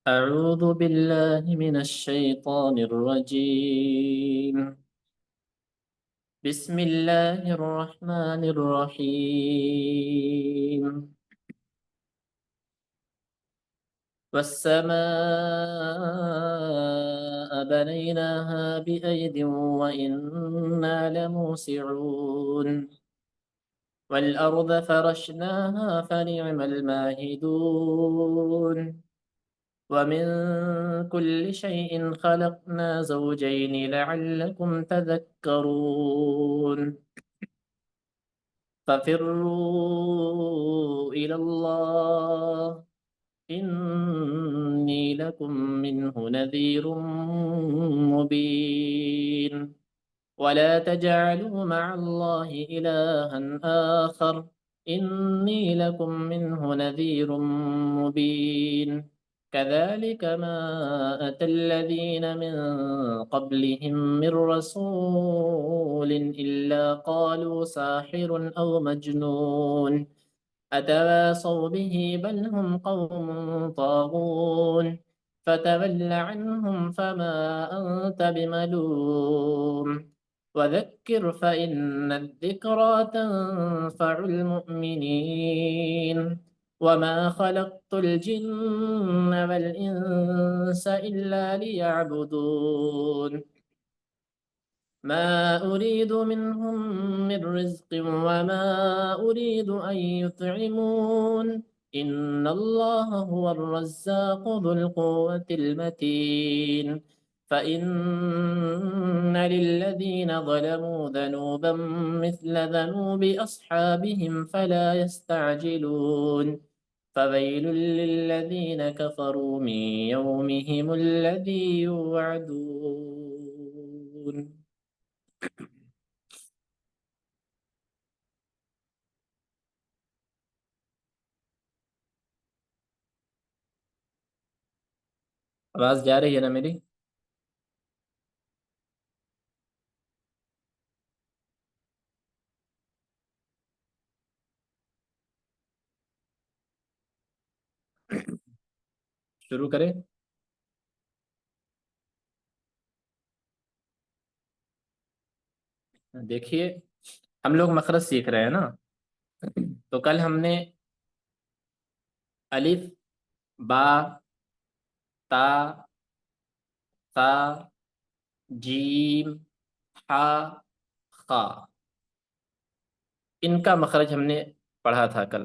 أعوذ بالله من الشيطان الرجيم. بسم الله الرحمن الرحيم. والسماء بنيناها بأيد وإنا لموسعون. والأرض فرشناها فنعم الماهدون. ومن كل شيء خلقنا زوجين لعلكم تذكرون. ففروا إلى الله إني لكم منه نذير مبين. ولا تجعلوا مع الله إلها آخر إني لكم منه نذير مبين. كذلك ما أتى الذين من قبلهم من رسول إلا قالوا ساحر أو مجنون أتواصوا به بل هم قوم طاغون. فتول عنهم فما أنت بملوم. وذكر فإن الذكرى تنفع المؤمنين. وما خلقت الجن والإنس إلا ليعبدون. ما أريد منهم من رزق وما أريد أن يطعمون. إن الله هو الرزاق ذو القوة المتين. فإن للذين ظلموا ذنوبا مثل ذنوب أصحابهم فلا يستعجلون. فويل للذين كفروا من يومهم الذي يوعدون. آواز جا رہی ہے نا میری؟ شروع کریں؟ دیکھیے، ہم لوگ مخرج سیکھ رہے ہیں نا. تو کل ہم نے الف، با، تا، ثا، جیم، ہا، خا، ان کا مخرج ہم نے پڑھا تھا کل.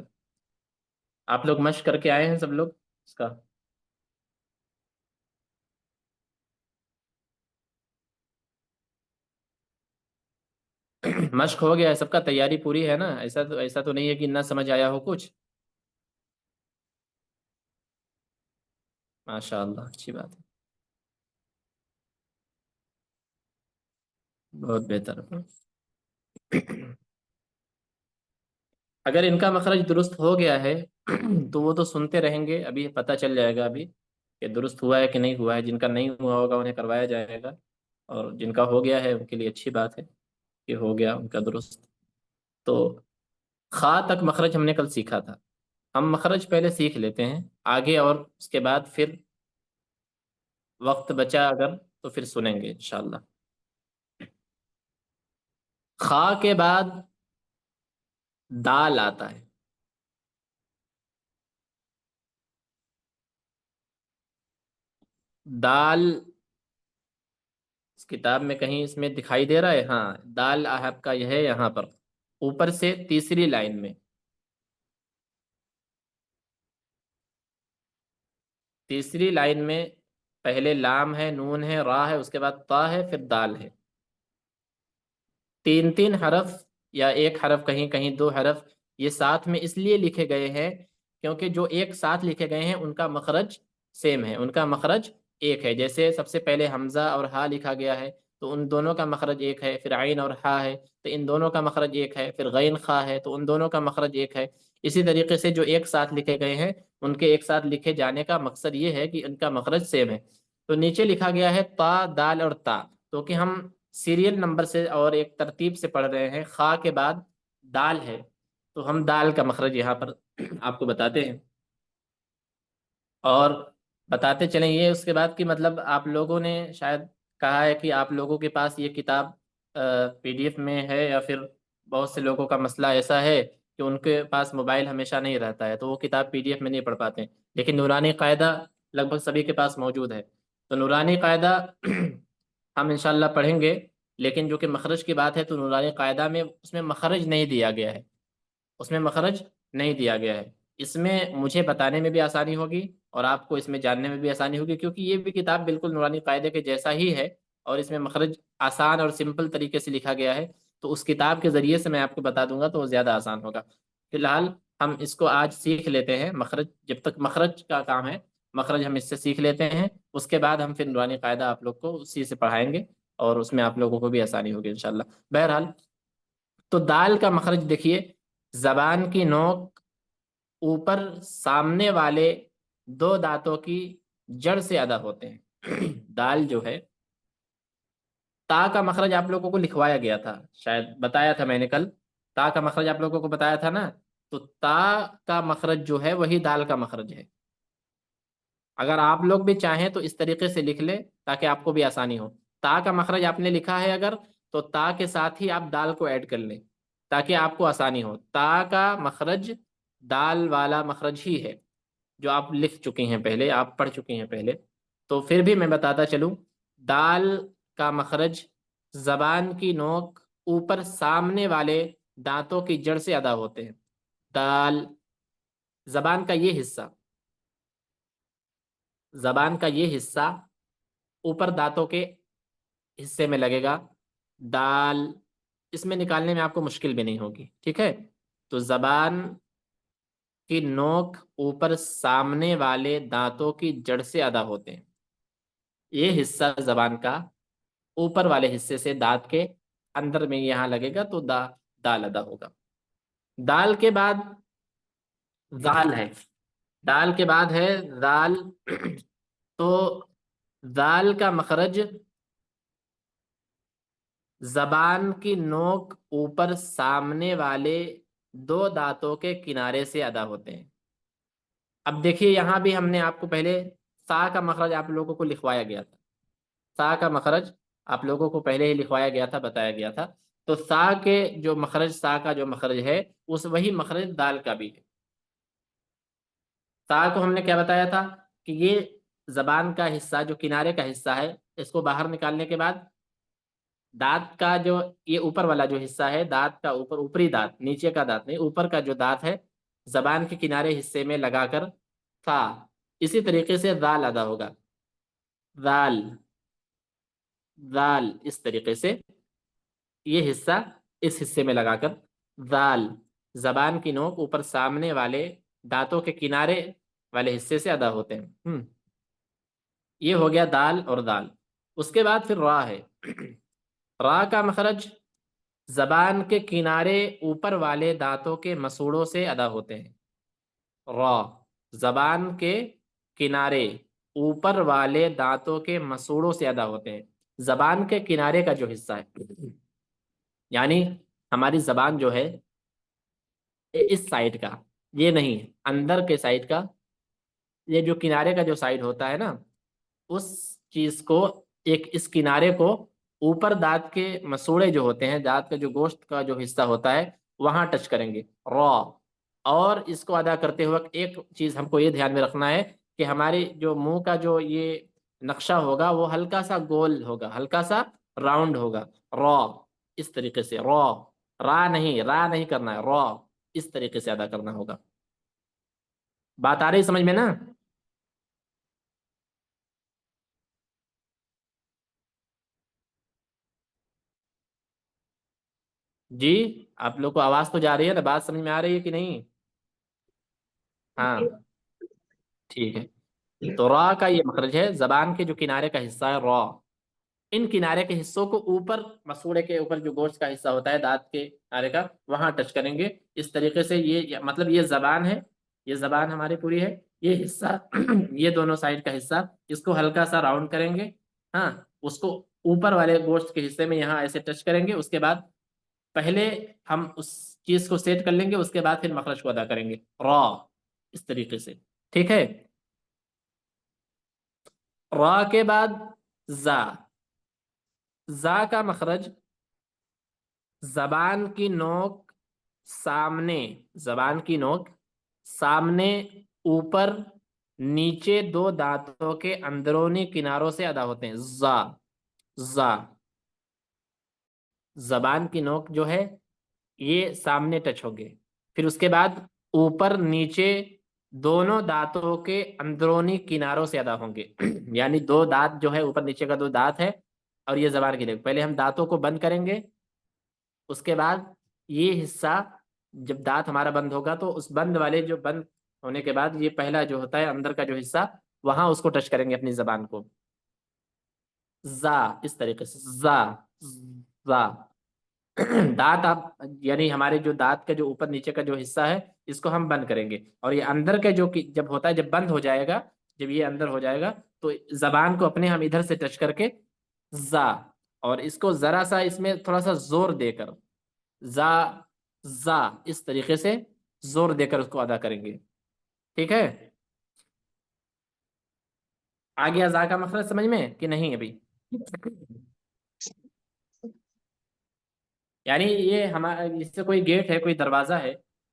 آپ لوگ مشق کر کے آئے ہیں سب لوگ اس کا؟ مشق ہو گیا ہے سب کا؟ تیاری پوری ہے نا؟ ایسا تو نہیں ہے کہ نہ سمجھ آیا ہو کچھ. ماشاء اللہ، اچھی بات ہے. بہت بہتر. اگر ان کا مخرج درست ہو گیا ہے تو وہ تو سنتے رہیں گے، ابھی پتہ چل جائے گا ابھی کہ درست ہوا ہے کہ نہیں ہوا ہے. جن کا نہیں ہوا ہوگا انہیں کروایا جائے گا، اور جن کا ہو گیا ہے ان کے لیے اچھی بات ہے کہ ہو گیا ان کا درست. تو خا تک مخرج ہم نے کل سیکھا تھا. ہم مخرج پہلے سیکھ لیتے ہیں آگے، اور اس کے بعد پھر وقت بچا اگر تو پھر سنیں گے انشاءاللہ. خا کے بعد دال آتا ہے. دال اس کتاب میں کہیں اس میں دکھائی دے رہا ہے؟ ہاں، دال آپ کا یہ ہے یہاں پر اوپر سے تیسری لائن میں. تیسری لائن میں پہلے لام ہے، نون ہے، را ہے، اس کے بعد تا ہے، پھر دال ہے. تین تین حرف یا ایک حرف، کہیں کہیں دو حرف، یہ ساتھ میں اس لیے لکھے گئے ہیں کیونکہ جو ایک ساتھ لکھے گئے ہیں ان کا مخرج سیم ہے، ان کا مخرج ایک ہے. جیسے سب سے پہلے حمزہ اور ہا لکھا گیا ہے تو ان دونوں کا مخرج ایک ہے. پھر عین اور ہا ہے تو ان دونوں کا مخرج ایک ہے. پھر غین خا ہے تو ان دونوں کا مخرج ایک ہے. اسی طریقے سے جو ایک ساتھ لکھے گئے ہیں ان کے ایک ساتھ لکھے جانے کا مقصد یہ ہے کہ ان کا مخرج سیم ہے. تو نیچے لکھا گیا ہے تا، دال اور تا، تو کہ ہم سیریل نمبر سے اور ایک ترتیب سے پڑھ رہے ہیں. خا کے بعد دال ہے تو ہم دال کا مخرج یہاں پر آپ کو بتاتے ہیں. اور بتاتے چلیں یہ اس کے بعد کہ مطلب آپ لوگوں نے شاید کہا ہے کہ آپ لوگوں کے پاس یہ کتاب پی ڈی ایف میں ہے، یا پھر بہت سے لوگوں کا مسئلہ ایسا ہے کہ ان کے پاس موبائل ہمیشہ نہیں رہتا ہے، تو وہ کتاب پی ڈی ایف میں نہیں پڑھ پاتے ہیں، لیکن نورانی قاعدہ لگ بھگ سبھی کے پاس موجود ہے۔ تو نورانی قاعدہ ہم انشاءاللہ پڑھیں گے، لیکن جو کہ مخرج کی بات ہے تو نورانی قاعدہ میں اس میں مخرج نہیں دیا گیا ہے، اس میں مخرج نہیں دیا گیا ہے۔ اس میں مجھے بتانے میں بھی آسانی ہوگی اور آپ کو اس میں جاننے میں بھی آسانی ہوگی، کیونکہ یہ بھی کتاب بالکل نورانی قاعدے کے جیسا ہی ہے، اور اس میں مخرج آسان اور سمپل طریقے سے لکھا گیا ہے، تو اس کتاب کے ذریعے سے میں آپ کو بتا دوں گا تو وہ زیادہ آسان ہوگا۔ فی الحال ہم اس کو آج سیکھ لیتے ہیں، مخرج جب تک مخرج کا کام ہے، مخرج ہم اس سے سیکھ لیتے ہیں، اس کے بعد ہم پھر نورانی قاعدہ آپ لوگ کو اسی سے پڑھائیں گے، اور اس میں آپ لوگوں کو بھی آسانی ہوگی انشاءاللہ۔ بہرحال، تو دال کا مخرج دیکھیے، زبان کی نوک اوپر سامنے والے دو دانتوں کی جڑ سے ادا ہوتے ہیں۔ دال جو ہے، تا کا مخرج آپ لوگوں کو لکھوایا گیا تھا، شاید بتایا تھا میں نے کل، تا کا مخرج آپ لوگوں کو بتایا تھا نا، تو تا کا مخرج جو ہے وہی دال کا مخرج ہے۔ اگر آپ لوگ بھی چاہیں تو اس طریقے سے لکھ لیں تاکہ آپ کو بھی آسانی ہو۔ تا کا مخرج آپ نے لکھا ہے اگر، تو تا کے ساتھ ہی آپ دال کو ایڈ کر لیں تاکہ آپ کو آسانی ہو۔ تا کا مخرج دال والا مخرج ہی ہے، جو آپ لکھ چکے ہیں پہلے، آپ پڑھ چکے ہیں پہلے، تو پھر بھی میں بتاتا چلوں۔ دال کا مخرج زبان کی نوک اوپر سامنے والے دانتوں کی جڑ سے ادا ہوتے ہیں۔ دال، زبان کا یہ حصہ، زبان کا یہ حصہ اوپر دانتوں کے حصے میں لگے گا۔ دال، اس میں نکالنے میں آپ کو مشکل بھی نہیں ہوگی، ٹھیک ہے؟ تو زبان کی نوک اوپر سامنے والے دانتوں کی جڑ سے ادا ہوتے ہیں، یہ حصہ زبان کا اوپر والے حصے سے دانت کے اندر میں یہاں لگے گا، تو دال ادا ہوگا۔ دال کے بعد زال ہے، دال کے بعد ہے زال۔ تو زال کا مخرج زبان کی نوک اوپر سامنے والے دو دانتوں کے کنارے سے ادا ہوتے ہیں۔ اب دیکھیے یہاں بھی ہم نے آپ کو پہلے سا کا مخرج آپ لوگوں کو لکھوایا گیا تھا، سا کا مخرج آپ لوگوں کو پہلے ہی لکھوایا گیا تھا، بتایا گیا تھا۔ تو سا کے جو مخرج، سا کا جو مخرج ہے اس وہی مخرج دال کا بھی ہے۔ سا کو ہم نے کیا بتایا تھا کہ یہ زبان کا حصہ جو کنارے کا حصہ ہے، اس کو باہر نکالنے کے بعد دانت کا جو یہ اوپر والا جو حصہ ہے، دانت کا اوپر، اوپری دانت، نیچے کا دانت نہیں، اوپر کا جو دانت ہے زبان کے کنارے حصے میں لگا کر تھا، اسی طریقے سے ذال ادا ہوگا۔ ذال، ذال، اس طریقے سے یہ حصہ اس حصے میں لگا کر ذال، زبان کی نوک اوپر سامنے والے دانتوں کے کنارے والے حصے سے ادا ہوتے ہیں۔ یہ ہو گیا دال اور دال۔ اس کے بعد پھر را ہے۔ را کا مخرج زبان کے کنارے اوپر والے دانتوں کے مسوڑوں سے ادا ہوتے ہیں۔ را، زبان کے کنارے اوپر والے دانتوں کے مسوڑوں سے ادا ہوتے ہیں۔ زبان کے کنارے کا جو حصہ ہے، یعنی ہماری زبان جو ہے اس سائڈ کا، یہ نہیں اندر کے سائڈ کا، یہ جو کنارے کا جو سائڈ ہوتا ہے نا، اس چیز کو، ایک اس کنارے کو اوپر دانت کے مسوڑے جو ہوتے ہیں، دانت کا جو گوشت کا جو حصہ ہوتا ہے وہاں ٹچ کریں گے، را۔ اور اس کو ادا کرتے ہوئے ایک چیز ہم کو یہ دھیان میں رکھنا ہے کہ ہمارے جو منہ کا جو یہ نقشہ ہوگا وہ ہلکا سا گول ہوگا، ہلکا سا راؤنڈ ہوگا، را، اس طریقے سے را، را نہیں کرنا ہے، را اس طریقے سے ادا کرنا ہوگا۔ بات آ رہی سمجھ میں نا؟ جی، آپ لوگ کو آواز تو جا رہی ہے نا، بات سمجھ میں آ رہی ہے کہ نہیں؟ ہاں، ٹھیک ہے۔ تو را کا یہ مخرج ہے، زبان کے جو کنارے کا حصہ ہے را، ان کنارے کے حصوں کو اوپر، مسوڑے کے اوپر جو گوشت کا حصہ ہوتا ہے دانت کے کنارے کا، وہاں ٹچ کریں گے۔ اس طریقے سے مطلب یہ زبان ہے، یہ زبان ہماری پوری ہے، یہ حصہ یہ دونوں سائڈ کا حصہ، اس کو ہلکا سا راؤنڈ کریں گے، ہاں، اس کو اوپر والے گوشت کے حصے میں یہاں ایسے ٹچ کریں گے۔ اس کے بعد پہلے ہم اس چیز کو سیٹ کر لیں گے، اس کے بعد پھر مخرج کو ادا کریں گے، را، اس طریقے سے، ٹھیک ہے؟ را کے بعد زا، زا کا مخرج زبان کی نوک سامنے، زبان کی نوک سامنے، اوپر، نیچے دو دانتوں کے اندرونی کناروں سے ادا ہوتے ہیں. زا، زا، زبان کی نوک جو ہے یہ سامنے ٹچ ہوگے. پھر اس کے بعد اوپر نیچے دونوں دانتوں کے اندرونی کناروں سے ادا ہوں گے. یعنی دو دانت جو ہے، اوپر نیچے کا دو دانت ہے، اور یہ زبان کی نوک. پہلے ہم دانتوں کو بند کریں گے، اس کے بعد یہ حصہ جب دانت ہمارا بند ہوگا تو اس بند والے جو بند ہونے کے بعد یہ پہلا جو ہوتا ہے اندر کا جو حصہ، وہاں اس کو ٹچ کریں گے اپنی زبان کو. زا، اس طریقے سے زا، زا. دانت آپ، یعنی ہمارے جو دانت کا جو اوپر نیچے کا جو حصہ ہے اس کو ہم بند کریں گے، اور یہ اندر کا جو جب ہوتا ہے، جب بند ہو جائے گا، جب یہ اندر ہو جائے گا تو زبان کو اپنے ہم ادھر سے ٹچ کر کے زا، اور اس کو ذرا سا اس میں تھوڑا سا زور دے کر زا، زا، اس طریقے سے زور دے کر اس کو ادا کریں گے. ٹھیک ہے؟ آ گیا زا کا مخرج سمجھ میں کہ نہیں ابھی؟ یعنی یہ ہمارا اس سے کوئی گیٹ ہے، کوئی دروازہ ہے،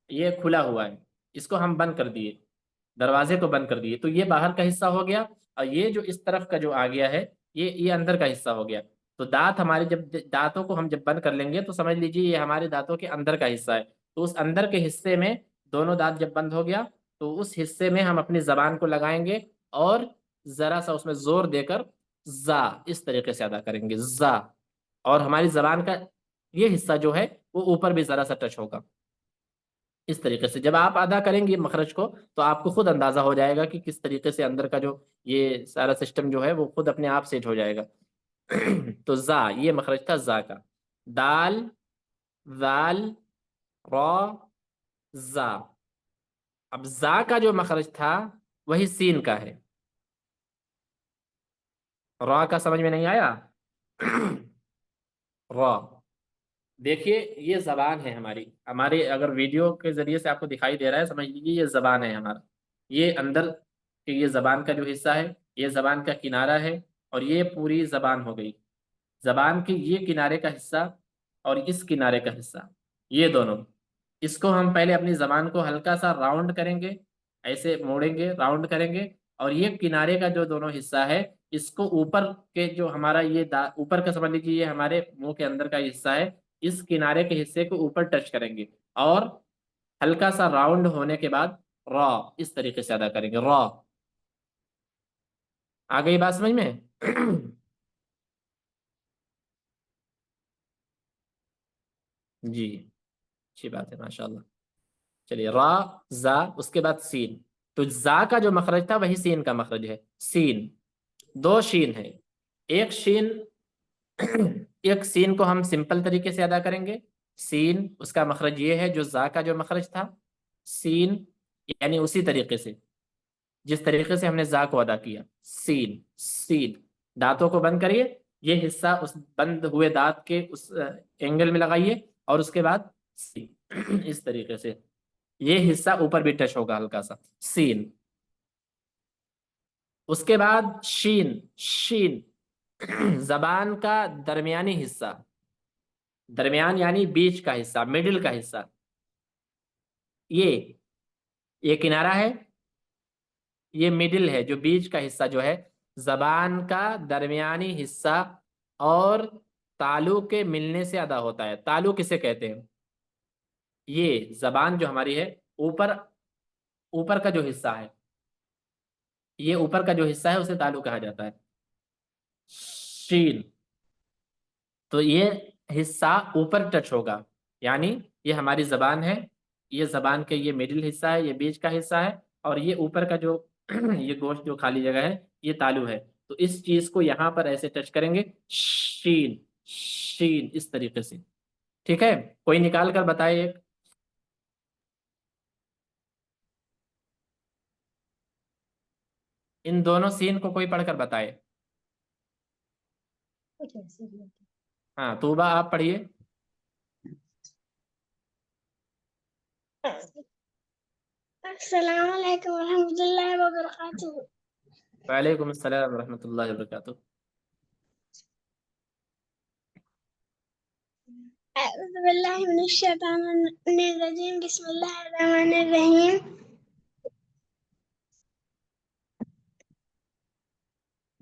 یہ کھلا ہوا ہے، اس کو ہم بند کر دیے، دروازے کو بند کر دیے، تو یہ باہر کا حصہ ہو گیا، اور یہ جو اس طرف کا جو آ گیا ہے یہ اندر کا حصہ ہو گیا. تو دانت ہمارے جب دانتوں کو ہم جب بند کر لیں گے تو سمجھ لیجیے یہ ہمارے دانتوں کے اندر کا حصہ ہے. تو اس اندر کے حصے میں دونوں دانت جب بند ہو گیا تو اس حصے میں ہم اپنی زبان کو لگائیں گے اور ذرا سا اس میں زور دے کر زا، اس طریقے سے ادا کریں گے زا. اور ہماری زبان کا یہ حصہ جو ہے وہ اوپر بھی ذرا سا ٹچ ہوگا. اس طریقے سے جب آپ ادا کریں گے مخرج کو تو آپ کو خود اندازہ ہو جائے گا کہ کس طریقے سے اندر کا جو یہ سارا سسٹم جو ہے وہ خود اپنے آپ سیٹ ہو جائے گا. تو زا، یہ مخرج تھا زا کا. دال، ذال، را، زا. اب زا کا جو مخرج تھا وہی سین کا ہے. را کا سمجھ میں نہیں آیا؟ را، دیکھیے یہ زبان ہے ہماری، ہمارے اگر ویڈیو کے ذریعے سے آپ کو دکھائی دے رہا ہے سمجھ لیجیے یہ زبان ہے ہمارا. یہ اندر کہ یہ زبان کا جو حصہ ہے یہ زبان کا کنارہ ہے، اور یہ پوری زبان ہو گئی. زبان کے یہ کنارے کا حصہ اور اس کنارے کا حصہ، یہ دونوں، اس کو ہم پہلے اپنی زبان کو ہلکا سا راؤنڈ کریں گے، ایسے موڑیں گے، راؤنڈ کریں گے، اور یہ کنارے کا جو دونوں حصہ ہے اس کو اوپر کے جو ہمارا یہ اوپر کا سمجھ لیجیے یہ ہمارے منہ کے اندر کا حصہ ہے، اس کنارے کے حصے کو اوپر ٹچ کریں گے اور ہلکا سا راؤنڈ ہونے کے بعد را، اس طریقے سے ادا کریں گے را. آ گئی بات سمجھ میں؟ جی، اچھی بات ہے، ماشاء اللہ. چلیے، را، زا، اس کے بعد سین. تو زا کا جو مخرج تھا وہی سین کا مخرج ہے. سین، دو شین ہے. ایک شین، ایک سین کو ہم سمپل طریقے سے ادا کریں گے. سین، اس کا مخرج یہ ہے جو زا کا جو مخرج تھا. سین، یعنی اسی طریقے سے جس طریقے سے ہم نے زا کو ادا کیا. سین، سین. دانتوں کو بند کریے، یہ حصہ اس بند ہوئے دانت کے اس اینگل میں لگائیے، اور اس کے بعد سین. اس طریقے سے یہ حصہ اوپر بھی ٹچ ہوگا ہلکا سا. سین. اس کے بعد شین، شین، زبان کا درمیانی حصہ، درمیان یعنی بیچ کا حصہ، مڈل کا حصہ. یہ کنارہ ہے، یہ مڈل ہے، جو بیچ کا حصہ جو ہے زبان کا درمیانی حصہ اور تالو کے ملنے سے ادا ہوتا ہے. تالو کسے کہتے ہیں؟ یہ زبان جو ہماری ہے اوپر، اوپر کا جو حصہ ہے، یہ اوپر کا جو حصہ ہے اسے تالو کہا جاتا ہے. شین. تو یہ حصہ اوپر ٹچ ہوگا، یعنی یہ ہماری زبان ہے، یہ زبان کے یہ مڈل حصہ ہے، یہ بیچ کا حصہ ہے، اور یہ اوپر کا جو یہ گوشت جو خالی جگہ ہے یہ تالو ہے. تو اس چیز کو یہاں پر ایسے ٹچ کریں گے، شین، شین، اس طریقے سے. ٹھیک ہے؟ کوئی نکال کر بتائے ایک. ان دونوں سین کو کوئی پڑھ کر بتائے. ہاں، طوبہ آپ پڑھیے. السلام علیکم ورحمۃ اللہ وبرکاتہ. وعلیکم السلام ورحمۃ اللہ وبرکاتہ. اعوذ باللہ من الشیطان الرجیم بسم اللہ الرحمن الرحیم.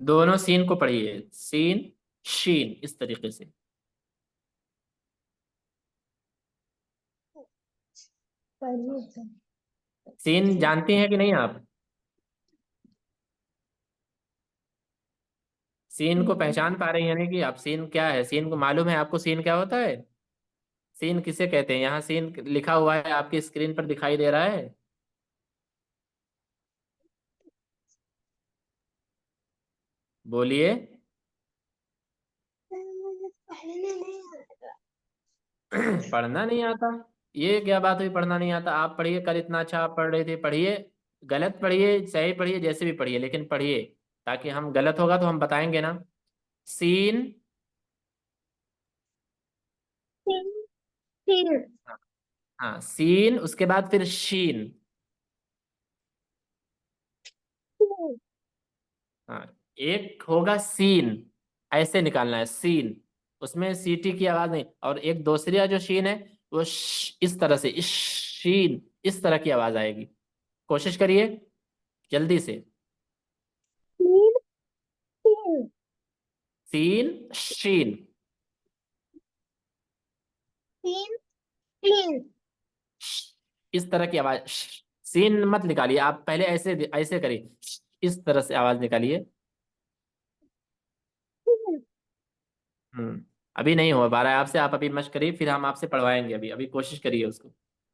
دونوں سین کو پڑھیے، سین شین اس طریقے سے. سین جانتے ہیں کہ نہیں آپ؟ سین کو پہچان پا رہی ہیں نہیں کہ آپ سین کیا ہے؟ سین کو معلوم ہے آپ کو سین کیا ہوتا ہے؟ سین کسے کہتے ہیں؟ یہاں سین لکھا ہوا ہے آپ کی اسکرین پر دکھائی دے رہا ہے. بولیے. پڑھنا نہیں آتا؟ یہ کیا بات ہوئی پڑھنا نہیں آتا؟ آپ پڑھیے، کل اتنا اچھا آپ پڑھ رہے تھے. پڑھیے، غلط پڑھیے صحیح پڑھیے جیسے بھی پڑھیے، لیکن پڑھیے تاکہ ہم غلط ہوگا تو ہم بتائیں گے نا. سین. ہاں سین، اس کے بعد پھر شین. ہاں ایک ہوگا سین، ایسے نکالنا ہے سین، اس میں سی ٹی کی آواز نہیں. اور ایک دوسری جو شین ہے وہ اس طرح سے شین، اس طرح کی آواز آئے گی. کوشش کریے جلدی سے. سین شین. اس طرح کی آواز. سین مت نکالیے آپ، پہلے ایسے ایسے کریے، اس طرح سے آواز نکالیے. ابھی نہیں ہو پا رہا ہے آپ سے، آپ ابھی مشق کریے، پھر ہم آپ سے پڑھوائیں گے. ابھی ابھی کوشش کریے اس کو.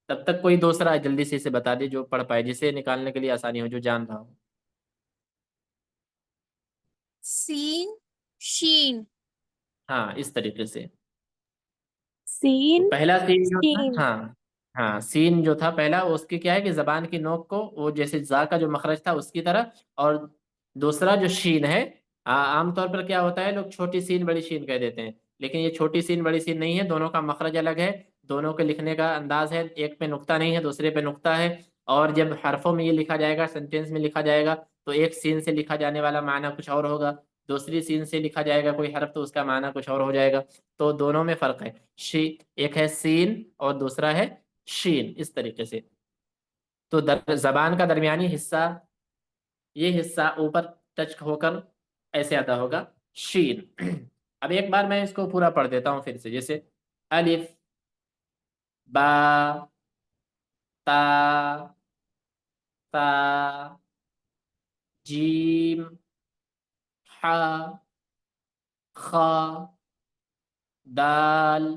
تب تک کوئی دوسرا جلدی سے اسے بتا دے جو پڑھ پائے، جسے نکالنے کے لیے آسانی ہو، جو جان رہا ہو. سین شین. ہاں اس طریقے سے. تو سین پہلا سین جو تھا، شین. ہاں ہاں سین جو تھا پہلا، اس کی کیا ہے کہ زبان کی نوک کو وہ جیسے زا کا جو مخرج تھا اس کی طرح. اور دوسرا جو شین ہے، عام طور پر کیا ہوتا ہے لوگ چھوٹی سین بڑی شین کہہ دیتے ہیں، لیکن یہ چھوٹی سین بڑی سین نہیں ہے، دونوں کا مخرج الگ ہے، دونوں کے لکھنے کا انداز ہے. ایک پہ نقطہ نہیں ہے، دوسرے پہ نقطہ ہے. اور جب حرفوں میں یہ لکھا جائے گا، سینٹینس میں لکھا جائے گا، تو ایک سین سے لکھا جانے والا معنی کچھ اور ہوگا، دوسری سین سے لکھا جائے گا کوئی حرف تو اس کا معنی کچھ اور ہو جائے گا. تو دونوں میں فرق ہے. ایک ہے سین اور دوسرا ہے شین، اس طریقے سے. تو زبان کا درمیانی حصہ، یہ حصہ اوپر ٹچ ہو کر ایسے ادا ہوگا شین. اب ایک بار میں اس کو پورا پڑھ دیتا ہوں پھر سے، جیسے الف، با، تا، تا، جیم، حا، خا، دال،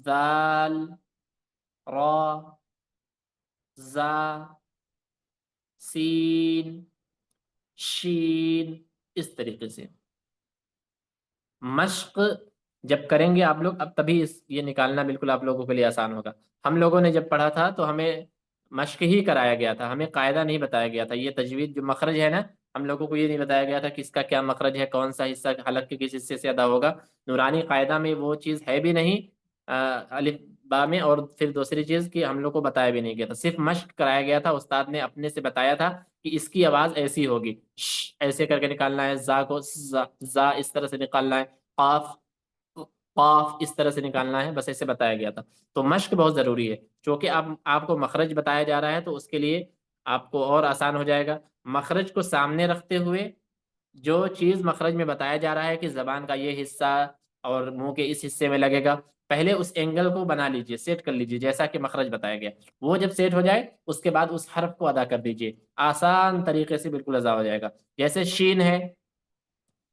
ذال، را، زا، سین، شین، اس طریقے سے. مشق جب کریں گے آپ لوگ اب تبھی یہ نکالنا بالکل آپ لوگوں کے لیے آسان ہوگا. ہم لوگوں نے جب پڑھا تھا تو ہمیں مشق ہی کرایا گیا تھا، ہمیں قاعدہ نہیں بتایا گیا تھا. یہ تجوید جو مخرج ہے نا، ہم لوگوں کو یہ نہیں بتایا گیا تھا کہ اس کا کیا مخرج ہے، کون سا حصہ حلق کے کس حصے سے ادا ہوگا. نورانی قاعدہ میں وہ چیز ہے بھی نہیں الف با میں. اور پھر دوسری چیز کہ ہم لوگ کو بتایا بھی نہیں گیا تھا، صرف مشق کرایا گیا تھا. استاد نے اپنے سے بتایا تھا کہ اس کی آواز ایسی ہوگی، ایسے کر کے نکالنا ہے. زا کو زا اس طرح سے نکالنا ہے. قاف، قاف اس طرح سے نکالنا ہے. بس ایسے بتایا گیا تھا. تو مشق بہت ضروری ہے، چونکہ آپ کو مخرج بتایا جا رہا ہے تو اس کے لیے آپ کو اور آسان ہو جائے گا. مخرج کو سامنے رکھتے ہوئے جو چیز مخرج میں بتایا جا رہا ہے کہ زبان کا یہ حصہ اور منہ کے اس حصے میں لگے گا، پہلے اس اینگل کو بنا لیجئے، سیٹ کر لیجئے جیسا کہ مخرج بتایا گیا. وہ جب سیٹ ہو جائے اس کے بعد اس حرف کو ادا کر دیجئے، آسان طریقے سے بالکل ادا ہو جائے گا. جیسے شین ہے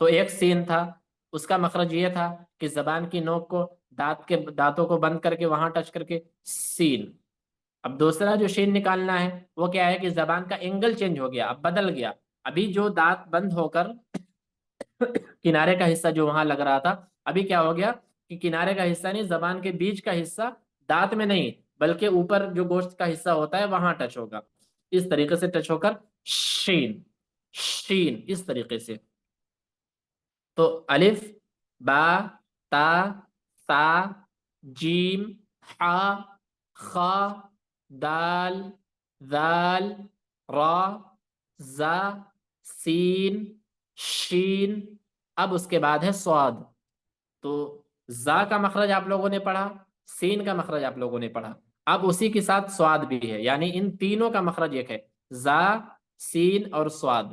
تو ایک سین تھا، اس کا مخرج یہ تھا کہ زبان کی نوک کو دانتوں کو بند کر کے وہاں ٹچ کر کے سین. اب دوسرا جو شین نکالنا ہے وہ کیا ہے کہ زبان کا اینگل چینج ہو گیا، اب بدل گیا. ابھی جو دانت بند ہو کر کنارے کا حصہ جو وہاں لگ رہا تھا، ابھی کیا ہو گیا کہ کنارے کا حصہ نہیں، زبان کے بیچ کا حصہ دانت میں نہیں بلکہ اوپر جو گوشت کا حصہ ہوتا ہے وہاں ٹچ ہوگا. اس طریقے سے ٹچ ہو کر شین، شین اس طریقے سے. تو الف، با، تا، سا، جیم، حا، خا، دال، ذال، را، زا، سین، شین، اب اس کے بعد ہے سواد. تو زا کا مخرج آپ لوگوں نے پڑھا، سین کا مخرج آپ لوگوں نے پڑھا، اب اسی کے ساتھ سواد بھی ہے، یعنی ان تینوں کا مخرج ایک ہے، زا، سین اور سواد.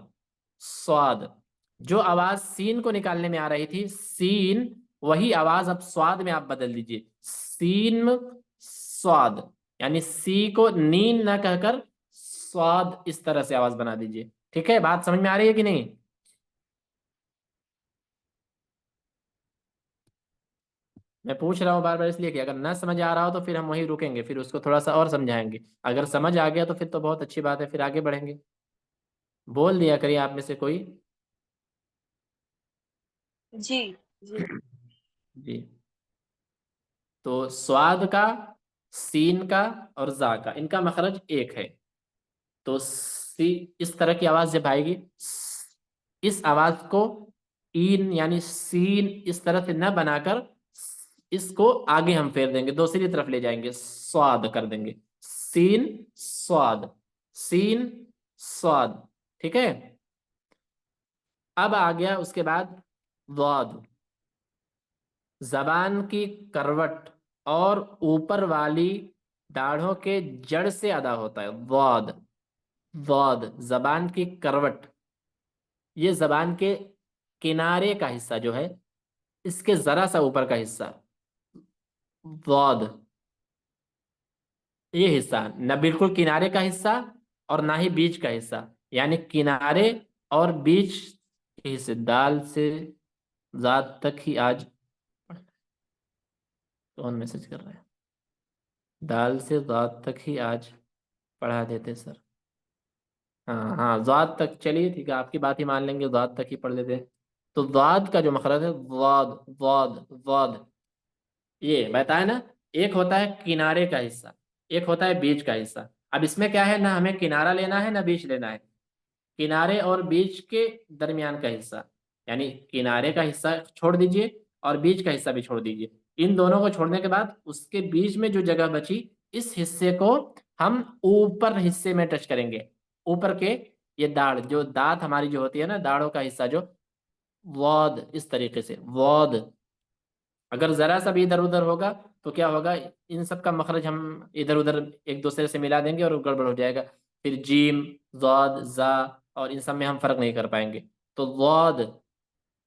سواد، جو آواز سین کو نکالنے میں آ رہی تھی سین، وہی آواز اب سواد میں آپ بدل دیجئے، سین سواد، یعنی سی کو نین نہ کہہ کر سواد اس طرح سے آواز بنا دیجئے. ٹھیک ہے، بات سمجھ میں آ رہی ہے کہ نہیں؟ میں پوچھ رہا ہوں بار بار اس لیے کہ اگر نہ سمجھ آ رہا ہو تو پھر ہم وہیں رکیں گے، پھر اس کو تھوڑا سا اور سمجھائیں گے. اگر سمجھ آ گیا تو پھر تو بہت اچھی بات ہے، پھر آگے بڑھیں گے. بول دیا کریے آپ میں سے کوئی. جی جی. جی. تو سواد کا، سین کا اور زا کا، ان کا مخرج ایک ہے. تو اس طرح کی آواز جب آئے گی، اس آواز کو این یعنی سین اس طرح سے نہ بنا کر اس کو آگے ہم پھیر دیں گے، دوسری طرف لے جائیں گے، سواد کر دیں گے، سین سواد، سین سواد. ٹھیک ہے. اب آ گیا اس کے بعد ضاد. زبان کی کروٹ اور اوپر والی داڑھوں کے جڑ سے ادا ہوتا ہے. ضاد، ضاد زبان کی کروٹ، یہ زبان کے کنارے کا حصہ جو ہے، اس کے ذرا سا اوپر کا حصہ، ضاد، یہ حصہ نہ بالکل کنارے کا حصہ اور نہ ہی بیچ کا حصہ، یعنی کنارے اور بیچ کے حصے. دال سے ذات تک ہی آج کون میسج کر رہا ہے؟ دال سے ذات تک ہی آج پڑھا دیتے سر. ہاں ہاں، ذات تک، چلیے ٹھیک ہے، آپ کی بات ہی مان لیں گے، ذات تک ہی پڑھ لیتے ہیں. تو ذات کا جو مخرج ہے ضاد، ضاد ضاد، یہ بتایا نا، ایک ہوتا ہے کنارے کا حصہ، ایک ہوتا ہے بیچ کا حصہ. اب اس میں کیا ہے، نہ ہمیں کنارہ لینا ہے نہ بیچ لینا ہے، کنارے اور بیچ کے درمیان کا حصہ، یعنی کنارے کا حصہ چھوڑ دیجئے اور بیچ کا حصہ بھی چھوڑ دیجئے. ان دونوں کو چھوڑنے کے بعد اس کے بیچ میں جو جگہ بچی، اس حصے کو ہم اوپر حصے میں ٹچ کریں گے، اوپر کے یہ داڑھ، جو دانت ہماری جو ہوتی ہے نا، داڑھوں کا حصہ جو، واد، اس طریقے سے واد. اگر ذرا سا بھی ادھر ادھر ہوگا تو کیا ہوگا، ان سب کا مخرج ہم ادھر ادھر ایک دوسرے سے ملا دیں گے اور گڑبڑ ہو جائے گا. پھر جیم، ضاد، زا، اور ان سب میں ہم فرق نہیں کر پائیں گے. تو ضاد،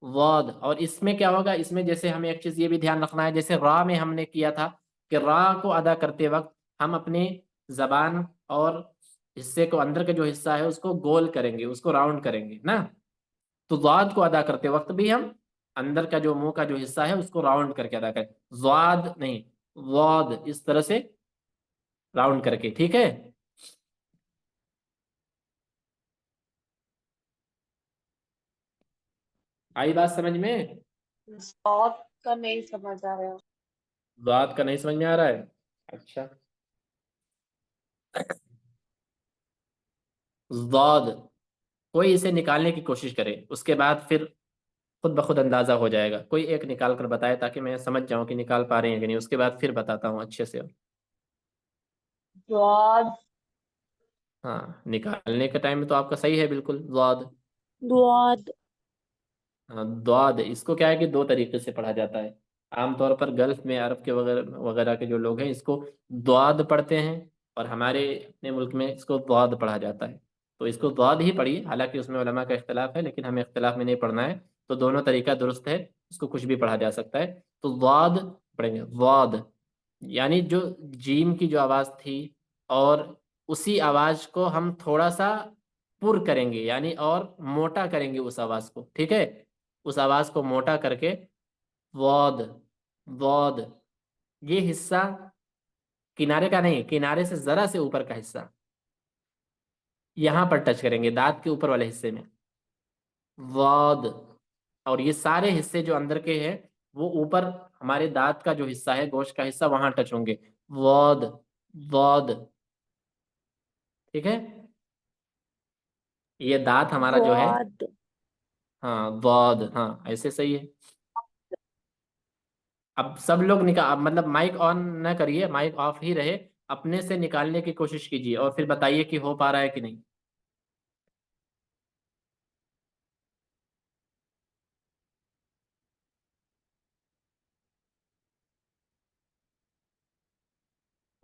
ضاد. اور اس میں کیا ہوگا، اس میں جیسے ہمیں ایک چیز یہ بھی دھیان رکھنا ہے، جیسے را میں ہم نے کیا تھا کہ را کو ادا کرتے وقت ہم اپنے زبان اور حصے کو، اندر کا جو حصہ ہے اس کو گول کریں گے، اس کو راؤنڈ کریں گے نا. تو ضاد کو ادا کرتے وقت بھی ہم اندر کا جو منہ کا جو حصہ ہے اس کو راؤنڈ کر کے ادا کریں، ضاد نہیں، ضاد اس طرح سے راؤنڈ کر کے. ٹھیک ہے. آئی بات سمجھ میں؟ ضاد کا نہیں سمجھ آ رہا. ضاد کا نہیں سمجھ میں آ رہا ہے؟ اچھا. ضاد، کوئی اسے نکالنے کی کوشش کرے، اس کے بعد پھر خود بخود اندازہ ہو جائے گا. کوئی ایک نکال کر بتائے تاکہ میں سمجھ جاؤں کہ نکال پا رہے ہیں کہ نہیں، اس کے بعد پھر بتاتا ہوں اچھے سے. ضاد، ہاں، نکالنے کے ٹائم میں تو آپ کا صحیح ہے بالکل، ضاد. ضاد. ہاں، ضاد، اس کو کیا ہے کہ دو طریقے سے پڑھا جاتا ہے. عام طور پر گلف میں، عرب کے وغیرہ وغیرہ کے جو لوگ ہیں اس کو ضاد پڑھتے ہیں، اور ہمارے اپنے ملک میں اس کو ضاد پڑھا جاتا ہے. تو اس کو ضاد ہی پڑھیے، حالانکہ اس میں علماء کا اختلاف ہے، لیکن ہمیں اختلاف میں نہیں پڑھنا ہے. تو دونوں طریقہ درست ہے، اس کو کچھ بھی پڑھا جا سکتا ہے. تو ضاد پڑھیں گے، ضاد، یعنی جو جیم کی جو آواز تھی، اور اسی آواز کو ہم تھوڑا سا پر کریں گے، یعنی اور موٹا کریں گے اس آواز کو. ٹھیک ہے. اس آواز کو موٹا کر کے ضاد، ضاد، یہ حصہ کنارے کا نہیں، کنارے سے ذرا سے اوپر کا حصہ یہاں پر ٹچ کریں گے، دانت کے اوپر والے حصے میں، ضاد. اور یہ سارے حصے جو اندر کے ہیں وہ اوپر ہمارے دانت کا جو حصہ ہے، گوشت کا حصہ، وہاں ٹچ ہوں گے. ضاد، ضاد. ٹھیک ہے. یہ دانت ہمارا جو ہے، ضاد. ہاں ضاد، ہاں ایسے صحیح ہے. اب سب لوگ نکال، مطلب مائک آن نہ کریے، مائک آف ہی رہے، اپنے سے نکالنے کی کوشش کیجیے اور پھر بتائیے کہ ہو پا رہا ہے کہ نہیں.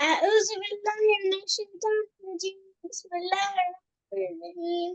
أعوذ بالله من الشيطان الرجيم بسم الله الرحمن الرحيم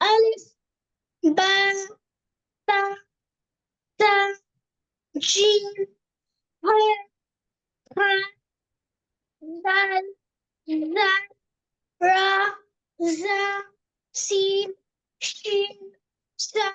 ألف با تا تا جيم ها ها دال زال را زا سين شين صاد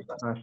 صاد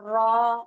ra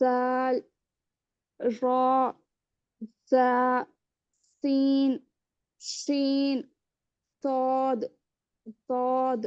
zaal ra za sin shin صاد صاد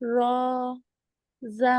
ra za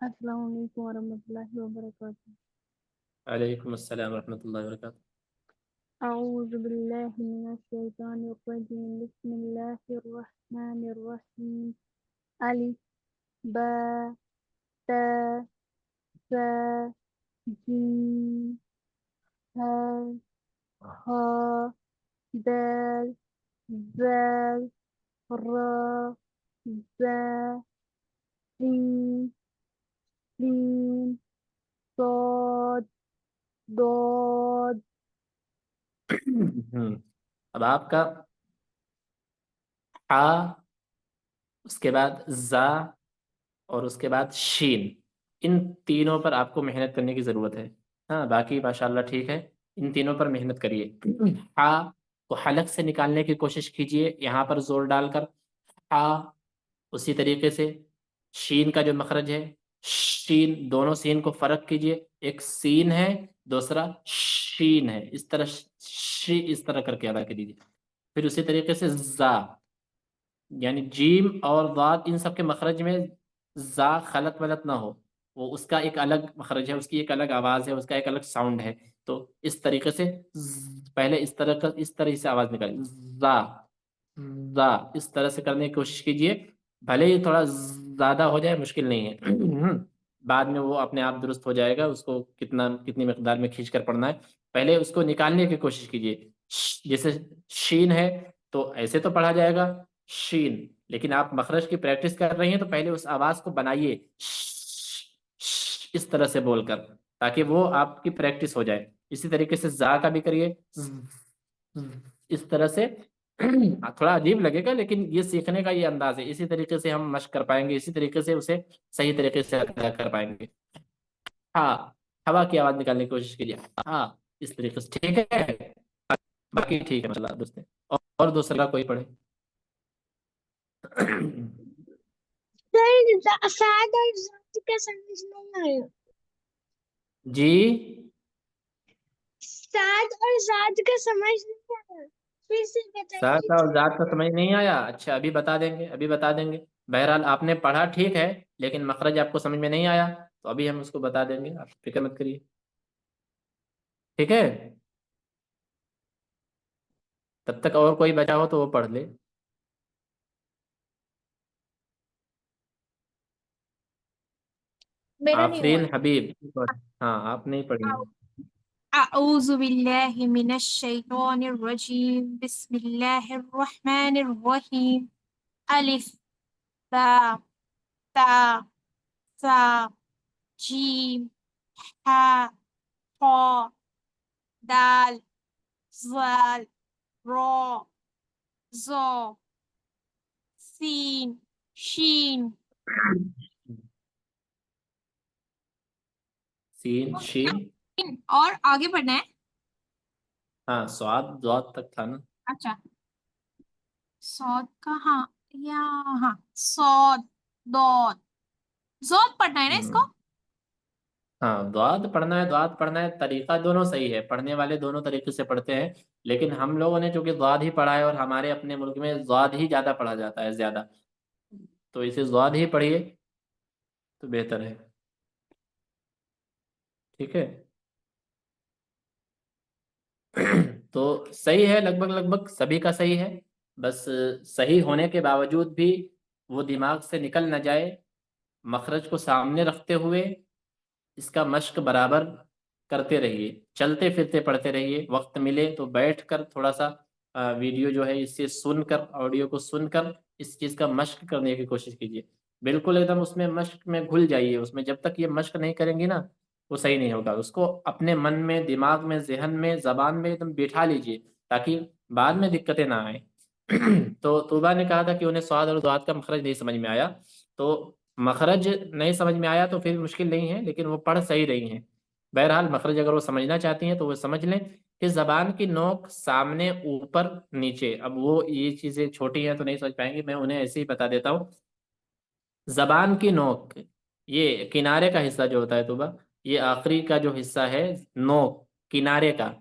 السلام علیکم ورحمۃ اللہ وبرکاتہ. علیکم السلام ورحمۃ اللہ وبرکاتہ. أعوذ بالله من الشيطان الرجيم. بسم الله الرحمن الرحيم. ألف با تا ثا جيم ها دال ذال را زا سين سين صاد ضاد. اب آپ کا حا، اس کے بعد زا، اور اس کے بعد شین، ان تینوں پر آپ کو محنت کرنے کی ضرورت ہے. ہاں باقی ماشاءاللہ ٹھیک ہے، ان تینوں پر محنت کریے. حا کو حلق سے نکالنے کی کوشش کیجئے یہاں پر زور ڈال کر. حا، اسی طریقے سے شین کا جو مخرج ہے شین، دونوں سین کو فرق کیجئے، ایک سین ہے دوسرا شین ہے، اس طرح شی اس طرح کر کے ادا کر دیجیے. پھر اسی طریقے سے زا، یعنی جیم اور ضاد ان سب کے مخرج میں زا خلط ولط نہ ہو، وہ اس کا ایک الگ مخرج ہے، اس کی ایک الگ آواز ہے، اس کا ایک الگ ساؤنڈ ہے. تو اس طریقے سے پہلے اس طرح سے آواز نکالی زا زا، اس طرح سے کرنے کی کوشش کیجئے. بھلے ہی تھوڑا زیادہ ہو جائے مشکل نہیں ہے، بعد میں وہ اپنے آپ درست ہو جائے گا. اس کو کتنی مقدار میں کھینچ کر پڑھنا ہے، پہلے اس کو نکالنے کی کوشش کیجئے. جیسے شین ہے تو ایسے تو پڑھا جائے گا شین، لیکن آپ مخرج کی پریکٹس کر رہی ہیں تو پہلے اس آواز کو بنائیے اس طرح سے بول کر، تاکہ وہ آپ کی پریکٹس ہو جائے. اسی طریقے سے زا کا بھی کریے اس طرح سے. تھوڑا عجیب لگے گا لیکن یہ سیکھنے کا یہ انداز ہے، اسی طریقے سے ہم مشق کر پائیں گے، اسی طریقے سے اسے صحیح طریقے سے ادا کر پائیں گے. ہاں، ہوا کی آواز نکالنے کی کوشش کیجیے. ہاں، اس طریقے سے ٹھیک ہے. باقی ٹھیک ہے ماشاءاللہ درست ہے. اور دوسرا کوئی پڑھے. سر سعد اور ذات کا سمجھ نہیں آیا. جی سعد اور ذات کا سمجھ نہیں آیا، پھر سے بتائیے. ساتھ اور ذات کا سمجھ نہیں آیا؟ اچھا ابھی بتا دیں گے، ابھی بتا دیں گے. بہرحال آپ نے پڑھا ٹھیک ہے، لیکن مخرج آپ کو سمجھ میں نہیں آیا تو ابھی ہم اس کو بتا دیں گے، آپ فکر مت کریے. ٹھیک ہے، تب تک اور کوئی بچا ہو تو وہ پڑھ لے. میرا نہیں ہوا. آفرین حبیب. ہاں آپ نہیں پڑھی. أعوذ بالله من الشيطان الرجيم. بسم الله الرحمن الرحيم. ألف با تا ثا جيم ها طا دال ظال را زا سين شين. سین شین. اور آگے پڑھنا ہے. ہاں سواد ضاد تک تھا نا. اچھا، صاد کا ہاں یا ہاں صاد ضاد ضاد پڑھنا ہے نا اس کو. ہاں ضاد پڑھنا ہے، ضاد پڑھنا ہے. طریقہ دونوں صحیح ہے، پڑھنے والے دونوں طریقے سے پڑھتے ہیں، لیکن ہم لوگوں نے چونکہ ضاد ہی پڑھا ہے اور ہمارے اپنے ملک میں ضاد ہی زیادہ پڑھا جاتا ہے زیادہ، تو اسے ضاد ہی پڑھیے تو بہتر ہے. ٹھیک ہے. تو صحیح ہے، لگ بھگ سبھی کا صحیح ہے، بس صحیح ہونے کے باوجود بھی وہ دماغ سے نکل نہ جائے. مخرج کو سامنے رکھتے ہوئے اس کا مشق برابر کرتے رہیے، چلتے پھرتے پڑھتے رہیے. وقت ملے تو بیٹھ کر تھوڑا سا ویڈیو جو ہے اس سے سن کر، آڈیو کو سن کر اس چیز کا مشق کرنے کی کوشش کیجیے. بالکل ایک دم اس میں مشق میں گھل جائیے، اس میں جب تک یہ مشق نہیں کریں گی نا وہ صحیح نہیں ہوگا. اس کو اپنے من میں، دماغ میں، ذہن میں، زبان میں ایک دم بٹھا لیجیے تاکہ بعد میں دقتیں نہ آئیں. تو طوبہ نے کہا تھا کہ انہیں صاد اور ضاد کا مخرج نہیں سمجھ میں آیا، تو مخرج نہیں سمجھ میں آیا تو پھر مشکل نہیں ہے، لیکن وہ پڑھ صحیح رہی ہیں. بہرحال مخرج اگر وہ سمجھنا چاہتی ہیں تو وہ سمجھ لیں کہ زبان کی نوک سامنے، اوپر، نیچے. اب وہ یہ چیزیں چھوٹی ہیں تو نہیں سمجھ پائیں گے، میں انہیں ایسے ہی بتا دیتا ہوں. زبان کی نوک، یہ کنارے کا حصہ جو ہوتا ہے طوبہ، یہ آخری کا جو حصہ ہے نوک کنارے کا،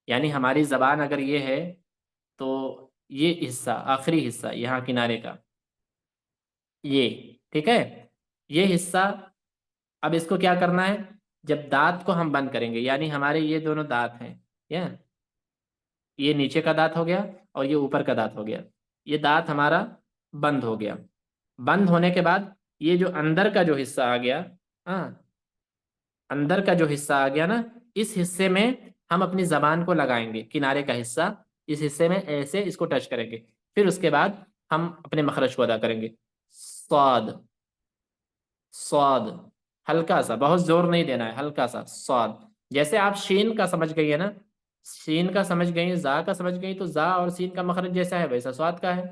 یعنی ہماری زبان اگر یہ ہے تو یہ حصہ آخری حصہ یہاں کنارے کا، یہ ٹھیک ہے، یہ حصہ اب اس کو کیا کرنا ہے، جب دانت کو ہم بند کریں گے، یعنی ہمارے یہ دونوں دانت ہیں، یہ نیچے کا دانت ہو گیا اور یہ اوپر کا دانت ہو گیا، یہ دانت ہمارا بند ہو گیا۔ بند ہونے کے بعد یہ جو اندر کا جو حصہ آ گیا، ہاں اندر کا جو حصہ آ گیا نا، اس حصے میں ہم اپنی زبان کو لگائیں گے، کنارے کا حصہ، اس حصے میں ایسے اس کو ٹچ کریں گے، پھر اس کے بعد ہم اپنے مخرج کو ادا کریں گے۔ صاد، صاد، ہلکا سا، بہت زور نہیں دینا ہے، ہلکا سا صاد۔ جیسے آپ شین کا سمجھ گئی ہے نا، شین کا سمجھ گئی، زا کا سمجھ گئی، تو زا اور سین کا مخرج جیسا ہے ویسا صاد کا ہے۔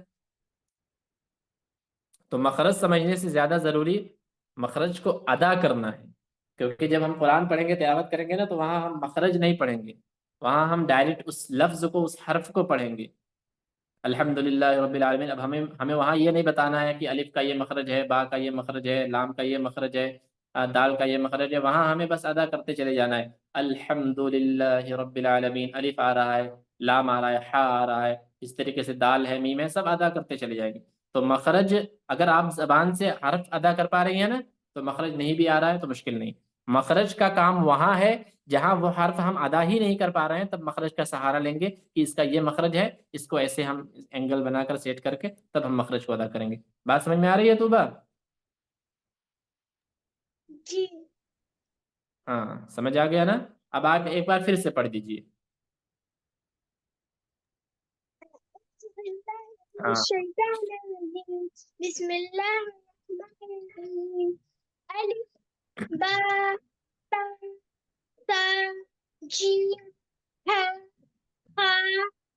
تو مخرج سمجھنے سے زیادہ ضروری مخرج کو ادا کرنا ہے، کیونکہ جب ہم قرآن پڑھیں گے، تلاوت کریں گے نا، تو وہاں ہم مخرج نہیں پڑھیں گے، وہاں ہم ڈائریکٹ اس لفظ کو، اس حرف کو پڑھیں گے۔ الحمدللہ رب العالمین، اب ہمیں وہاں یہ نہیں بتانا ہے کہ الف کا یہ مخرج ہے، با کا یہ مخرج ہے، لام کا یہ مخرج ہے، دال کا یہ مخرج ہے، وہاں ہمیں بس ادا کرتے چلے جانا ہے۔ الحمدللہ رب العالمین، الف آ رہا ہے، لام آ رہا ہے، حا آ رہا ہے، اس طریقے سے دال ہے، میم ہے، سب ادا کرتے چلے جائیں گے۔ تو مخرج اگر آپ زبان سے حرف ادا کر پا رہی ہیں نا، تو مخرج نہیں بھی آ رہا ہے تو مشکل نہیں۔ مخرج کا کام وہاں ہے جہاں وہ حرف ہم ادا ہی نہیں کر پا رہے ہیں، تب مخرج کا سہارا لیں گے کہ اس کا یہ مخرج ہے، اس کو ایسے ہم اینگل بنا کر سیٹ کر کے تب ہم مخرج کو ادا کریں گے۔ بات سمجھ میں آ رہی ہے طوبہ؟ جی ہاں سمجھ آ گیا نا؟ اب آپ ایک بار پھر سے پڑھ دیجئے۔ ہاں الشیطان الرجیم، بسم اللہ الرحمن الرحیم، الف با تا سا جیم ہا خا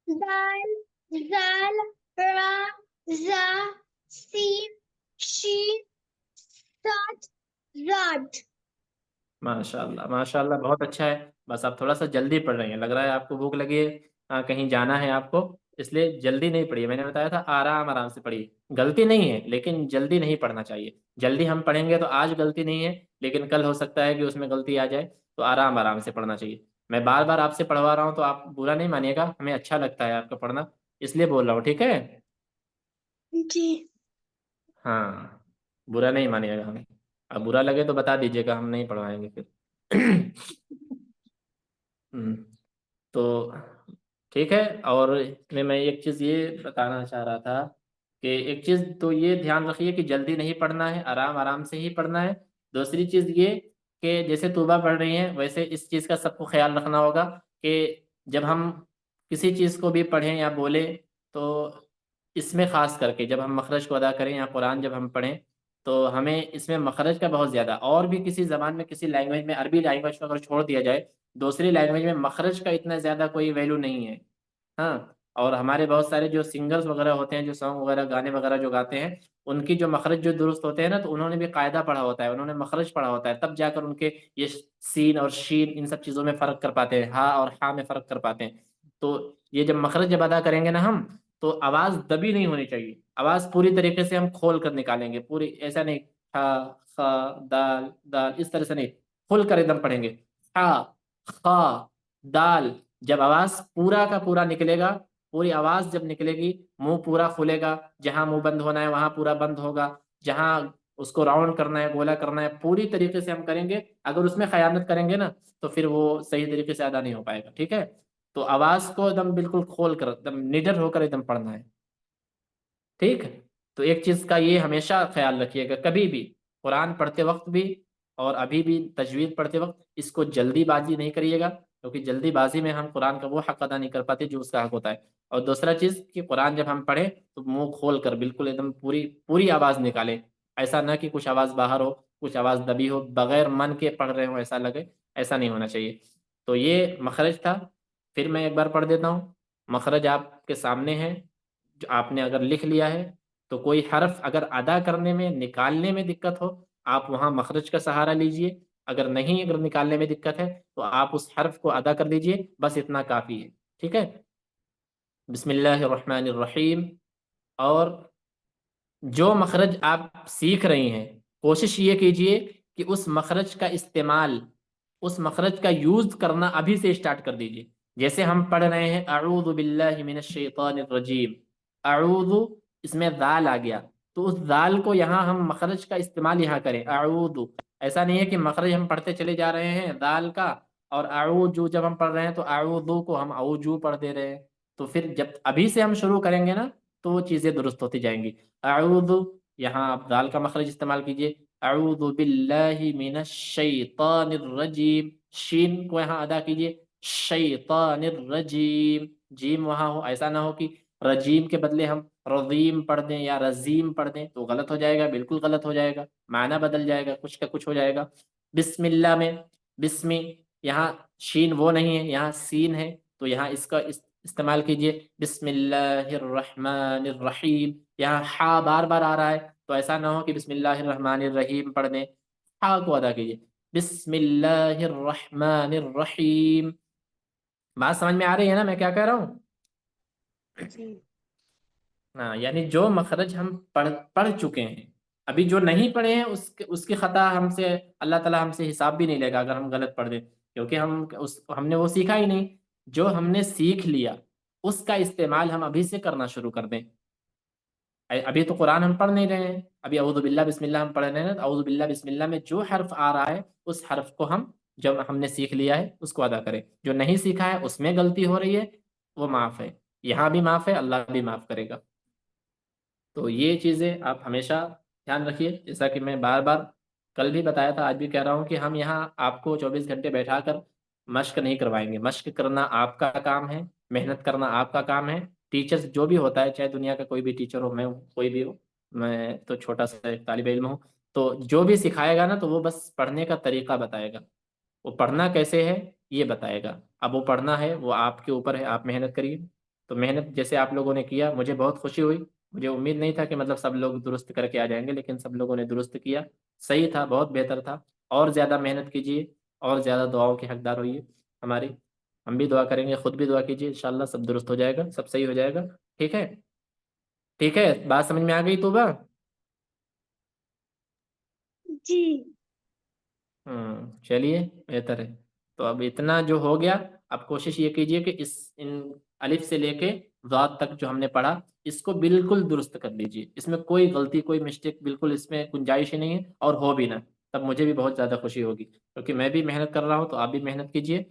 دال زال را زا سین شین صاد زاد۔ ماشاء اللہ ماشاء اللہ، بہت اچھا ہے۔ بس آپ تھوڑا سا جلدی پڑھ رہی ہیں، لگ رہا ہے آپ کو بھوک لگی ہے، کہیں جانا ہے آپ کو، اس لیے جلدی نہیں پڑھیے۔ میں نے بتایا تھا آرام آرام سے پڑھیے، غلطی نہیں ہے لیکن جلدی نہیں پڑھنا چاہیے۔ جلدی ہم پڑھیں گے تو آج غلطی نہیں ہے لیکن کل ہو سکتا ہے کہ اس میں غلطی آ جائے، تو آرام آرام سے پڑھنا چاہیے۔ میں بار بار آپ سے پڑھوا رہا ہوں تو آپ برا نہیں مانیے گا، ہمیں اچھا لگتا ہے آپ کا پڑھنا، اس لیے بول رہا ہوں، ٹھیک ہے؟ جی ہاں برا نہیں مانیے گا ہمیں، اب برا لگے تو بتا دیجیے گا، ہم نہیں پڑھوائیں گے پھر۔ تو ٹھیک ہے۔ اور اس میں ایک چیز یہ بتانا چاہ رہا تھا کہ ایک چیز تو یہ دھیان رکھیے کہ جلدی نہیں پڑھنا ہے، آرام آرام سے ہی پڑھنا ہے۔ دوسری چیز یہ کہ جیسے طوبہ پڑھ رہی ہیں ویسے اس چیز کا سب کو خیال رکھنا ہوگا کہ جب ہم کسی چیز کو بھی پڑھیں یا بولیں تو اس میں خاص کر کے جب ہم مخرج کو ادا کریں یا قرآن جب ہم پڑھیں تو ہمیں اس میں مخرج کا بہت زیادہ، اور بھی کسی زبان میں کسی لینگویج میں، عربی لینگویج کو اگر چھوڑ دیا جائے، دوسری لینگویج میں مخرج کا اتنا زیادہ کوئی ویلو نہیں ہے، ہاں۔ اور ہمارے بہت سارے جو سنگرز وغیرہ ہوتے ہیں، جو سانگ وغیرہ گانے وغیرہ جو گاتے ہیں، ان کی جو مخرج جو درست ہوتے ہیں نا، تو انہوں نے بھی قاعدہ پڑھا ہوتا ہے، انہوں نے مخرج پڑھا ہوتا ہے، تب جا کر ان کے یہ سین اور شین ان سب چیزوں میں فرق کر پاتے ہیں، ہا اور ہا میں فرق کر پاتے ہیں۔ تو یہ جب مخرج جب ادا کریں گے نا ہم، تو آواز دبی نہیں ہونی چاہیے، آواز پوری طریقے سے ہم کھول کر نکالیں گے، پوری ایسا نہیں ہا خا دال دال اس طرح سے نہیں، کھول کر ایک دم پڑھیں گے، ہا خا دال۔ جب آواز پورا کا پورا نکلے گا، پوری آواز جب نکلے گی، منہ پورا کھلے گا، جہاں منہ بند ہونا ہے وہاں پورا بند ہوگا، جہاں اس کو راؤنڈ کرنا ہے، گولا کرنا ہے، پوری طریقے سے ہم کریں گے۔ اگر اس میں خیانت کریں گے نا تو پھر وہ صحیح طریقے سے ادا نہیں ہو پائے گا، ٹھیک ہے؟ تو آواز کو ایک دم بالکل کھول کر ایک دم نڈر ہو کر ایک دم پڑھنا ہے، ٹھیک ہے؟ تو ایک چیز کا یہ ہمیشہ خیال رکھیے گا، کبھی بھی قرآن پڑھتے وقت بھی اور ابھی بھی تجوید پڑھتے وقت اس کو جلدی بازی نہیں کریے گا، کیونکہ جلدی بازی میں ہم قرآن کا وہ حق ادا نہیں کر پاتے جو اس کا حق ہوتا ہے۔ اور دوسرا چیز کہ قرآن جب ہم پڑھیں تو منہ کھول کر بالکل ایک دم پوری پوری آواز نکالیں، ایسا نہ کہ کچھ آواز باہر ہو، کچھ آواز دبی ہو، بغیر من کے پڑھ رہے ہوں ایسا لگے، ایسا نہیں ہونا چاہیے۔ تو یہ مخرج تھا، پھر میں ایک بار پڑھ دیتا ہوں۔ مخرج آپ کے سامنے ہے، جو آپ نے اگر لکھ لیا ہے تو کوئی حرف اگر ادا کرنے میں نکالنے میں دقت ہو، آپ وہاں مخرج کا سہارا لیجئے، اگر نہیں، اگر نکالنے میں دقت ہے تو آپ اس حرف کو ادا کر لیجئے، بس اتنا کافی ہے، ٹھیک ہے؟ بسم اللہ الرحمن الرحیم۔ اور جو مخرج آپ سیکھ رہی ہیں، کوشش یہ کیجئے کہ اس مخرج کا استعمال، اس مخرج کا یوز کرنا ابھی سے اسٹارٹ کر دیجئے۔ جیسے ہم پڑھ رہے ہیں اعوذ باللہ من الشیطان الرجیم، اعوذ، اس میں ذال آ گیا، تو اس ذال کو یہاں ہم مخرج کا استعمال یہاں کریں، اعوذ، ایسا نہیں ہے کہ مخرج ہم پڑھتے چلے جا رہے ہیں دال کا، اور اعوذ جب ہم پڑھ رہے ہیں تو اعوذ کو ہم اوجو پڑھ دے رہے ہیں. تو پھر جب ابھی سے ہم شروع کریں گے نا تو وہ چیزیں درست ہوتی جائیں گی. اعوذ، یہاں آپ دال کا مخرج استعمال کیجئے. اعوذ باللہ من الشیطان الرجیم، شین کو یہاں ادا کیجئے. شیطان الرجیم، جیم وہاں ہو، ایسا نہ ہو کہ رجیم کے بدلے ہم رضیم پڑھ دیں یا رزیم پڑھ دیں تو غلط ہو جائے گا، بالکل غلط ہو جائے گا، معنی بدل جائے گا، کچھ کا کچھ ہو جائے گا. بسم اللہ میں بسم، یہاں شین وہ نہیں ہے، یہاں سین ہے، تو یہاں اس کا استعمال کیجئے. بسم اللہ الرحمن الرحیم، یہاں ہا بار بار آ رہا ہے تو ایسا نہ ہو کہ بسم اللہ الرحمن الرحیم پڑھ دیں، ہا کو ادا کیجئے. بسم اللہ الرحمن الرحیم. بات سمجھ میں آ رہی ہے نا میں کیا کہہ رہا ہوں؟ جی ہاں، یعنی جو مخرج ہم پڑھ چکے ہیں، ابھی جو نہیں پڑھے ہیں اس کی خطا ہم سے اللہ تعالیٰ ہم سے حساب بھی نہیں لے گا اگر ہم غلط پڑھ دیں، کیونکہ ہم نے وہ سیکھا ہی نہیں. جو ہم نے سیکھ لیا اس کا استعمال ہم ابھی سے کرنا شروع کر دیں. ابھی تو قرآن ہم پڑھ نہیں رہے ہیں، ابھی اعوذ باللہ بسم اللہ ہم پڑھ رہے ہیں، تو اعوذ باللہ بسم اللہ میں جو حرف آ رہا ہے اس حرف کو ہم جب ہم نے سیکھ لیا ہے اس کو ادا کریں. جو نہیں سیکھا ہے اس میں غلطی ہو رہی ہے وہ معاف ہے، یہاں بھی معاف ہے، اللہ بھی معاف کرے گا. تو یہ چیزیں آپ ہمیشہ دھیان رکھیے. جیسا کہ میں بار بار کل بھی بتایا تھا، آج بھی کہہ رہا ہوں کہ ہم یہاں آپ کو 24 گھنٹے بیٹھا کر مشق نہیں کروائیں گے. مشق کرنا آپ کا کام ہے، محنت کرنا آپ کا کام ہے. ٹیچرز جو بھی ہوتا ہے، چاہے دنیا کا کوئی بھی ٹیچر ہو، میں ہوں، کوئی بھی ہو، میں تو چھوٹا سا ایک طالب علم ہوں، تو جو بھی سکھائے گا نا تو وہ بس پڑھنے کا طریقہ بتائے گا، وہ پڑھنا کیسے ہے یہ بتائے گا. اب وہ پڑھنا ہے وہ آپ کے اوپر ہے، آپ محنت کریے. تو محنت جیسے آپ لوگوں نے کیا مجھے بہت خوشی ہوئی. مجھے امید نہیں تھا کہ مطلب سب لوگ درست کر کے آ جائیں گے، لیکن سب لوگوں نے درست کیا، صحیح تھا، بہت بہتر تھا. اور زیادہ محنت کیجیے اور زیادہ دعاؤں کے حقدار ہوئیے ہماری. ہم بھی دعا کریں گے، خود بھی دعا کیجیے، انشاءاللہ سب درست ہو جائے گا، سب صحیح ہو جائے گا. ٹھیک ہے؟ ٹھیک ہے، بات سمجھ میں آ گئی توبہ؟ جی چلیے بہتر ہے. تو اب اتنا جو ہو گیا، اب کوشش یہ کیجئے کہ ان الف سے لے کے ذات تک جو ہم نے پڑھا اس کو بالکل درست کر لیجئے. اس میں کوئی غلطی کوئی مسٹیک بالکل اس میں گنجائش ہی نہیں ہے، اور ہو بھی نہ، تب مجھے بھی بہت زیادہ خوشی ہوگی، کیونکہ میں بھی محنت کر رہا ہوں تو آپ بھی محنت کیجئے،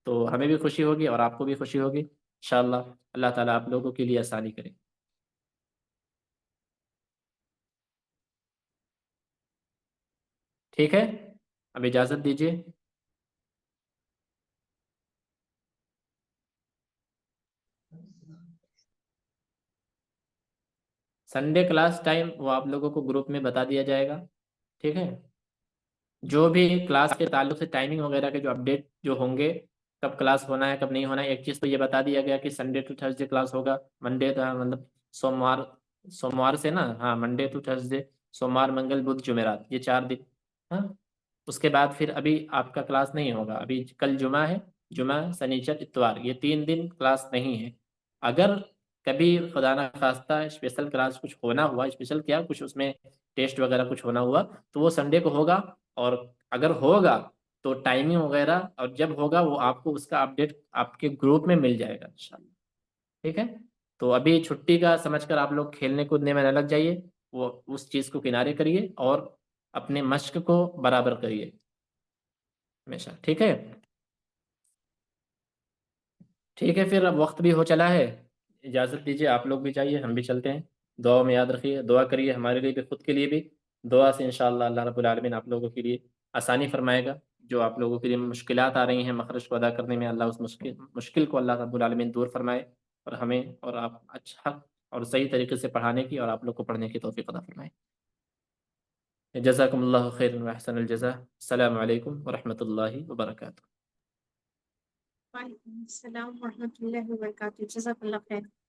تو ہمیں بھی خوشی ہوگی اور آپ کو بھی خوشی ہوگی انشاءاللہ. اللہ تعالیٰ آپ لوگوں کے لیے آسانی کرے. ٹھیک ہے، اب اجازت دیجیے. سنڈے کلاس ٹائم وہ آپ لوگوں کو گروپ میں بتا دیا جائے گا. ٹھیک ہے، جو بھی کلاس کے تعلق سے ٹائمنگ وغیرہ کے جو اپڈیٹ جو ہوں گے، کب کلاس ہونا ہے کب نہیں ہونا ہے. ایک چیز تو یہ بتا دیا گیا کہ سنڈے ٹو تھرسڈے کلاس ہوگا. منڈے کا مطلب سوموار سے نا، ہاں، منڈے ٹو تھرسڈے، سوموار منگل بدھ جمعرات، یہ 4 دن. ہاں، اس کے بعد پھر ابھی آپ کا کلاس نہیں ہوگا. ابھی کل جمعہ ہے، جمعہ سنیچر اتوار، یہ 3 دن کلاس نہیں ہے. اگر کبھی خدا نہ خواستہ اسپیشل کلاس کچھ ہونا ہوا، اسپیشل کیا کچھ اس میں ٹیسٹ وغیرہ کچھ ہونا ہوا تو وہ سنڈے کو ہوگا. اور اگر ہوگا تو ٹائمنگ وغیرہ اور جب ہوگا وہ آپ کو اس کا اپڈیٹ آپ کے گروپ میں مل جائے گا انشاءاللہ. ٹھیک ہے، تو ابھی چھٹی کا سمجھ کر آپ لوگ کھیلنے کودنے میں نہ لگ جائیے، وہ اس چیز کو کنارے کریے اور اپنے مشق کو برابر کریے ہمیشہ. ٹھیک ہے، ٹھیک ہے، پھر اب وقت بھی ہو چلا ہے، اجازت دیجیے، آپ لوگ بھی جائیے، ہم بھی چلتے ہیں. دعا میں یاد رکھیے، دعا کریے ہمارے لیے بھی، خود کے لیے بھی. دعا سے انشاءاللہ اللہ رب العالمین آپ لوگوں کے لیے آسانی فرمائے گا. جو آپ لوگوں کے لیے مشکلات آ رہی ہیں مخرج کو ادا کرنے میں، اللہ اس مشکل کو اللہ رب العالمین دور فرمائے، اور ہمیں اور آپ اچھا اور صحیح طریقے سے پڑھانے کی اور آپ لوگ کو پڑھنے کی توفیق عطا فرمائے. جزاکم اللہ خیر و احسن الجزاء. السلام علیکم ورحمۃ اللہ وبرکاتہ. وعلیکم السلام ورحمۃ اللہ وبرکاتہ. جزاک اللہ خیر.